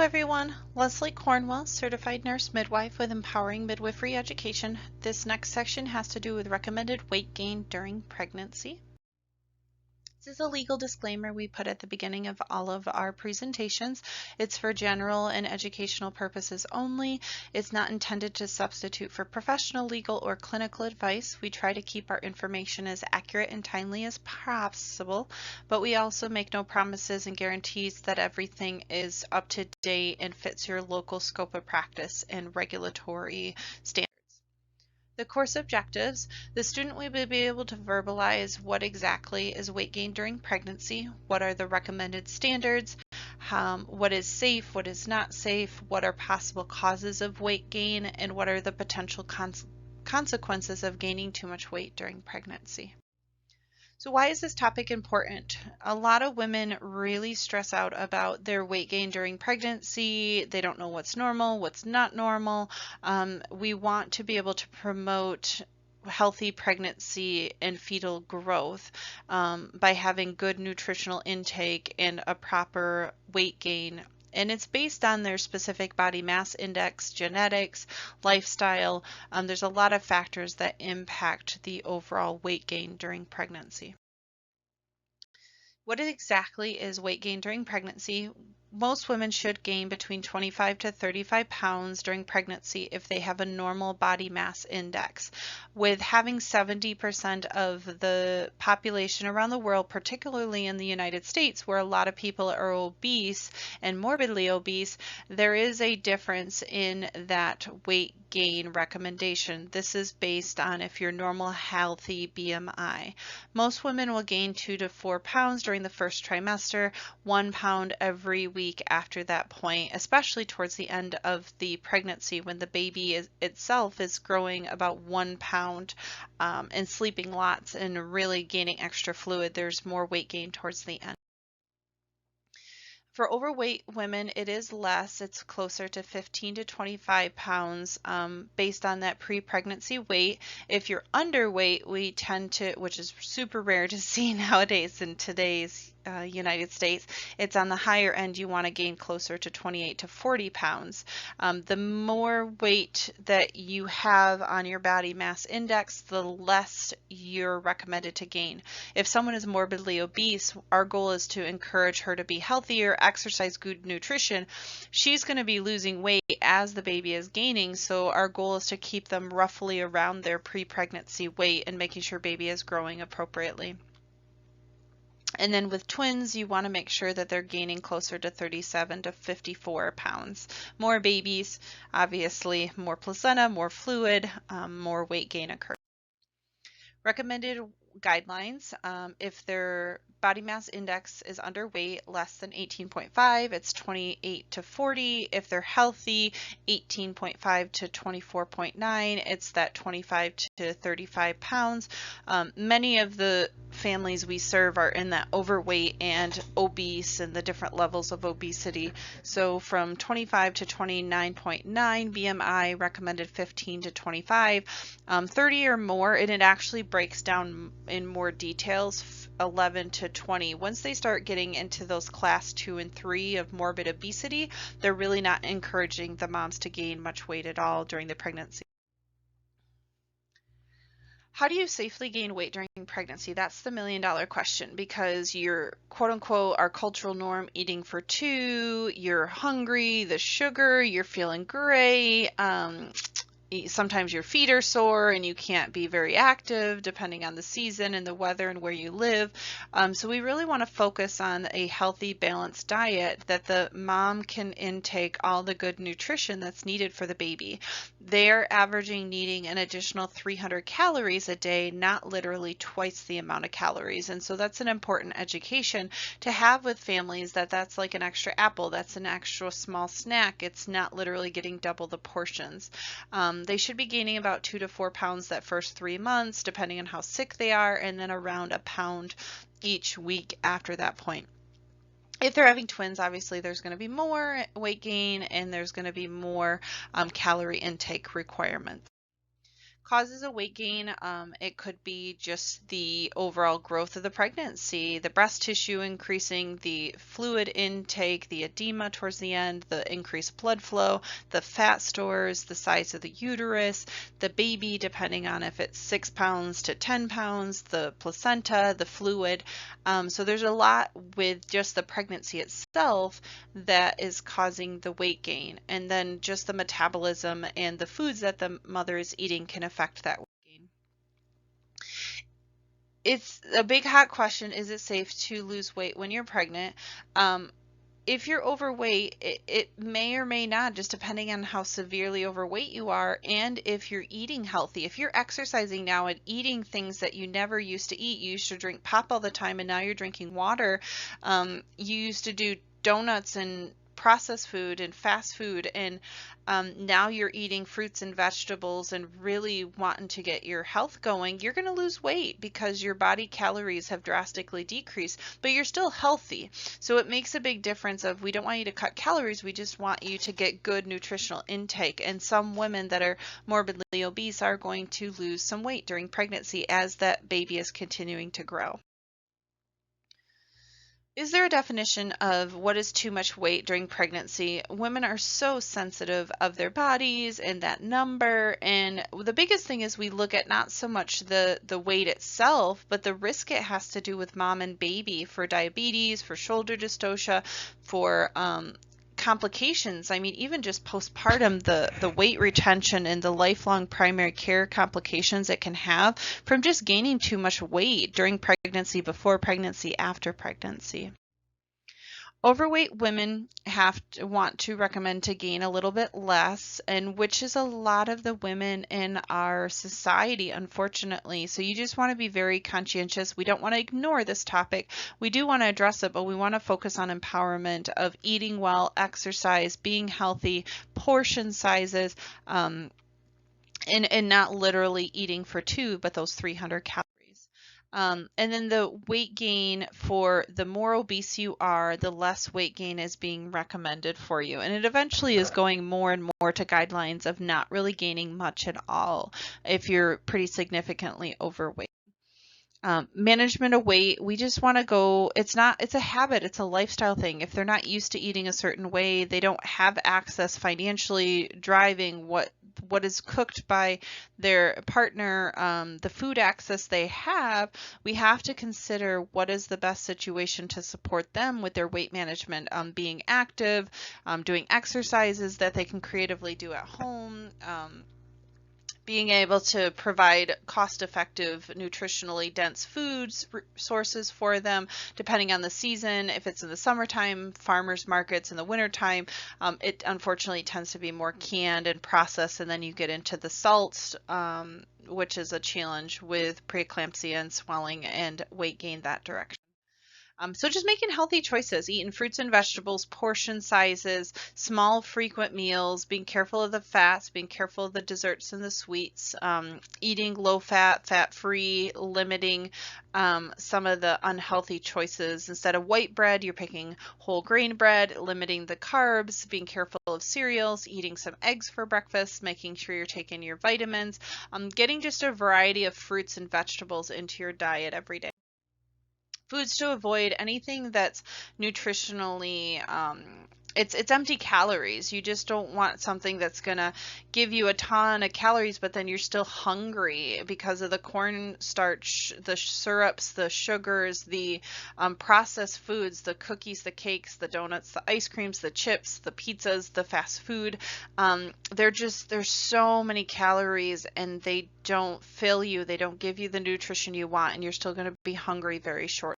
everyone, Leslie Cornwell, Certified Nurse Midwife with Empowering Midwifery Education. This next section has to do with recommended weight gain during pregnancy. This is a legal disclaimer we put at the beginning of all of our presentations. It's for general and educational purposes only. It's not intended to substitute for professional, legal, or clinical advice. We try to keep our information as accurate and timely as possible, but we also make no promises and guarantees that everything is up to date and fits your local scope of practice and regulatory standards. The course objectives: the student will be able to verbalize what exactly is weight gain during pregnancy, what are the recommended standards, what is safe, what is not safe, what are possible causes of weight gain, and what are the potential consequences of gaining too much weight during pregnancy. So why is this topic important? A lot of women really stress out about their weight gain during pregnancy. They don't know what's normal, what's not normal. We want to be able to promote healthy pregnancy and fetal growth by having good nutritional intake and a proper weight gain. And it's based on their specific body mass index, genetics, lifestyle. There's a lot of factors that impact the overall weight gain during pregnancy. What exactly is weight gain during pregnancy? Most women should gain between 25 to 35 pounds during pregnancy if they have a normal body mass index. With having 70% of the population around the world, particularly in the United States, where a lot of people are obese and morbidly obese, there is a difference in that weight gain recommendation. This is based on if you're normal, healthy BMI. Most women will gain 2 to 4 pounds during the first trimester, 1 pound every week after that point, especially towards the end of the pregnancy when the baby itself is growing about 1 pound and sleeping lots and really gaining extra fluid. There's more weight gain towards the end. For overweight women, it is less. It's closer to 15 to 25 pounds based on that pre-pregnancy weight. If you're underweight, we tend to, which is super rare to see nowadays in today's United States, it's on the higher end. You want to gain closer to 28 to 40 pounds. The more weight that you have on your body mass index, the less you're recommended to gain. If someone is morbidly obese, our goal is to encourage her to be healthier, exercise, good nutrition. She's going to be losing weight as the baby is gaining, so our goal is to keep them roughly around their pre-pregnancy weight and making sure baby is growing appropriately. And then with twins, you want to make sure that they're gaining closer to 37 to 54 pounds. More babies, obviously, more placenta, more fluid, more weight gain occurs. Recommended guidelines: if their body mass index is underweight, less than 18.5, it's 28 to 40. If they're healthy, 18.5 to 24.9, it's that 25 to 35 pounds. Many of the families we serve are in that overweight and obese and the different levels of obesity. So from 25 to 29.9 BMI, recommended 15 to 25, 30 or more, and it actually breaks down in more details, 11 to 20. Once they start getting into those class 2 and 3 of morbid obesity, they're really not encouraging the moms to gain much weight at all during the pregnancy. How do you safely gain weight during pregnancy? That's the million-dollar question, because you're, quote unquote, our cultural norm, eating for two, you're hungry, the sugar, you're feeling great. Sometimes your feet are sore and you can't be very active depending on the season and the weather and where you live. So we really want to focus on a healthy, balanced diet that the mom can intake all the good nutrition that's needed for the baby. They're averaging needing an additional 300 calories a day, not literally twice the amount of calories. And so that's an important education to have with families, that that's like an extra apple, that's an extra small snack. It's not literally getting double the portions. They should be gaining about 2 to 4 pounds that first 3 months, depending on how sick they are, and then around a pound each week after that point. If they're having twins, obviously there's going to be more weight gain and there's going to be more calorie intake requirements. causes a weight gain. It could be just the overall growth of the pregnancy, the breast tissue increasing, the fluid intake, the edema towards the end, the increased blood flow, the fat stores, the size of the uterus, the baby, depending on if it's 6 pounds to 10 pounds, the placenta, the fluid. So there's a lot with just the pregnancy itself that is causing the weight gain. And then just the metabolism and the foods that the mother is eating can affect that weight gain. It's a big hot question. Is it safe to lose weight when you're pregnant? If you're overweight, it may or may not, just depending on how severely overweight you are and if you're eating healthy. If you're exercising now and eating things that you never used to eat, you used to drink pop all the time and now you're drinking water. You used to do donuts and processed food and fast food, and now you're eating fruits and vegetables and really wanting to get your health going, you're going to lose weight because your body calories have drastically decreased, but you're still healthy. So it makes a big difference of, we don't want you to cut calories, we just want you to get good nutritional intake. And some women that are morbidly obese are going to lose some weight during pregnancy as that baby is continuing to grow. Is there a definition of what is too much weight during pregnancy? Women are so sensitive of their bodies and that number, and the biggest thing is we look at not so much the weight itself, but the risk it has to do with mom and baby for diabetes, for shoulder dystocia, for complications. I mean, even just postpartum, the weight retention and the lifelong primary care complications it can have from just gaining too much weight during pregnancy, before pregnancy, after pregnancy. Overweight women want to recommend to gain a little bit less, and which is a lot of the women in our society, unfortunately. So you just want to be very conscientious. We don't want to ignore this topic. We do want to address it, but we want to focus on empowerment of eating well, exercise, being healthy, portion sizes, and not literally eating for two, but those 300 calories. And then the weight gain, for the more obese you are, the less weight gain is being recommended for you. And it eventually is going more and more to guidelines of not really gaining much at all if you're pretty significantly overweight. Management of weight, we just want to go, it's a habit, it's a lifestyle thing. If they're not used to eating a certain way, they don't have access financially, driving what is cooked by their partner, the food access they have, we have to consider what is the best situation to support them with their weight management, being active, doing exercises that they can creatively do at home, being able to provide cost-effective, nutritionally dense foods sources for them, depending on the season. If it's in the summertime, farmers markets in the wintertime, it unfortunately tends to be more canned and processed, and then you get into the salts, which is a challenge with preeclampsia and swelling and weight gain that direction. So just making healthy choices, eating fruits and vegetables, portion sizes, small frequent meals, being careful of the fats, being careful of the desserts and the sweets, eating low fat, fat free, limiting some of the unhealthy choices. Instead of white bread, you're picking whole grain bread, limiting the carbs, being careful of cereals, eating some eggs for breakfast, making sure you're taking your vitamins, getting just a variety of fruits and vegetables into your diet every day. Foods to avoid, anything that's nutritionally it's empty calories. You just don't want something that's gonna give you a ton of calories, but then you're still hungry because of the cornstarch, the syrups, the sugars, the processed foods, the cookies, the cakes, the donuts, the ice creams, the chips, the pizzas, the fast food. There's so many calories, and they don't fill you. They don't give you the nutrition you want, and you're still going to be hungry very shortly.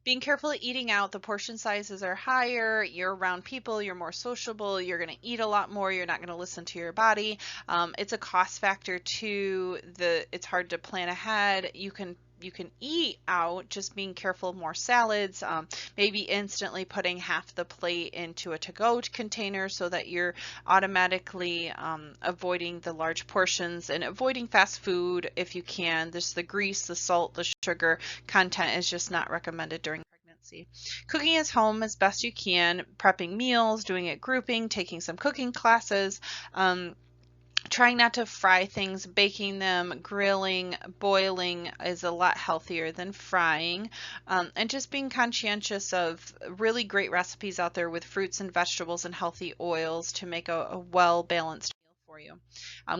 Being careful at eating out, the portion sizes are higher, you're around people, you're more sociable, you're going to eat a lot more, you're not going to listen to your body. It's a cost factor too. It's hard to plan ahead. You can eat out, just being careful of more salads, maybe instantly putting half the plate into a to-go container so that you're automatically avoiding the large portions, and avoiding fast food if you can. There's the grease, the salt, the sugar content is just not recommended during pregnancy. Cooking at home as best you can, prepping meals, doing it grouping, taking some cooking classes, trying not to fry things. Baking them, grilling, boiling is a lot healthier than frying. And just being conscientious of really great recipes out there with fruits and vegetables and healthy oils to make a well-balanced meal for you.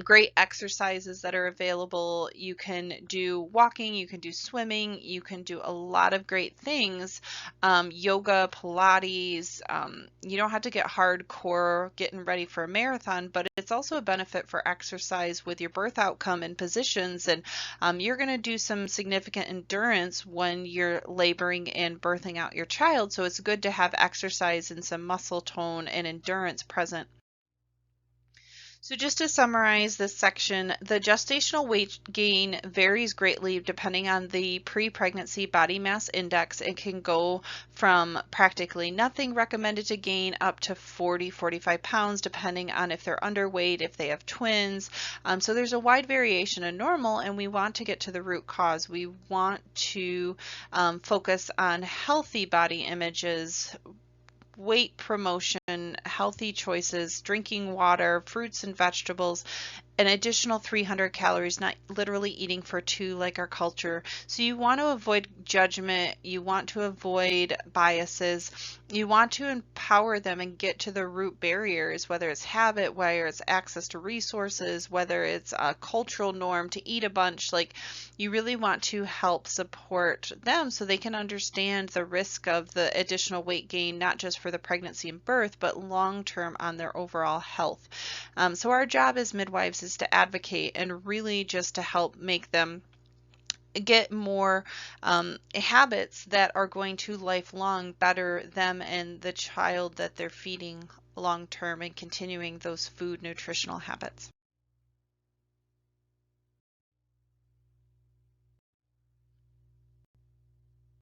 Great exercises that are available. You can do walking, you can do swimming, you can do a lot of great things. Yoga, Pilates. You don't have to get hardcore getting ready for a marathon, but it's also a benefit for exercise with your birth outcome and positions. And you're going to do some significant endurance when you're laboring and birthing out your child. So it's good to have exercise and some muscle tone and endurance present. So just to summarize this section, the gestational weight gain varies greatly depending on the pre-pregnancy body mass index. It can go from practically nothing recommended to gain up to 40-45 pounds depending on if they're underweight, if they have twins. So there's a wide variation of normal, and we want to get to the root cause. We want to focus on healthy body images, weight promotion, healthy choices, drinking water, fruits and vegetables, an additional 300 calories, not literally eating for two like our culture. So you want to avoid judgment, you want to avoid biases, you want to empower them and get to the root barriers, whether it's habit, whether it's access to resources, whether it's a cultural norm to eat a bunch. Like, you really want to help support them so they can understand the risk of the additional weight gain, not just for the pregnancy and birth, but long term on their overall health. So our job as midwives is to advocate and really just to help make them get more habits that are going to lifelong better them and the child that they're feeding long term, and continuing those food nutritional habits.